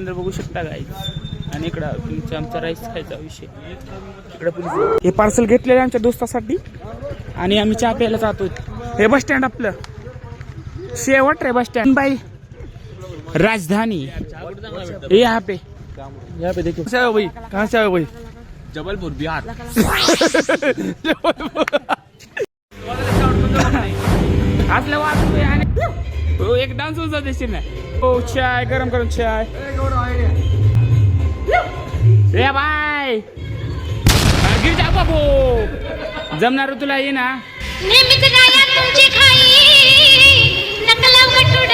केंद्र बघू शकता गाईज. आणि इकडं तुमचा आमचा राईस खायचा विषय. इकडं पोलीस हे पार्सल घेतलेलं आमच्या दोस्तासाठी आणि आम्ही चहा प्यायला जातो. हे बस स्टँड आपलं शेवट रे बस स्टँड बाई राजधानी. यहाँ पे देखो कहाँ से आए भाई, कहाँ से आए भाई? जबलपुर बिहार. असलं वाचतोय आणि हो एक डान्स होता देशील ना. हो चाय गरम गरम चाय. ए बाय गिर जा बाबू जमणार तुला ये ना. नेहमीच गाया तुमची खाई नकला वटुड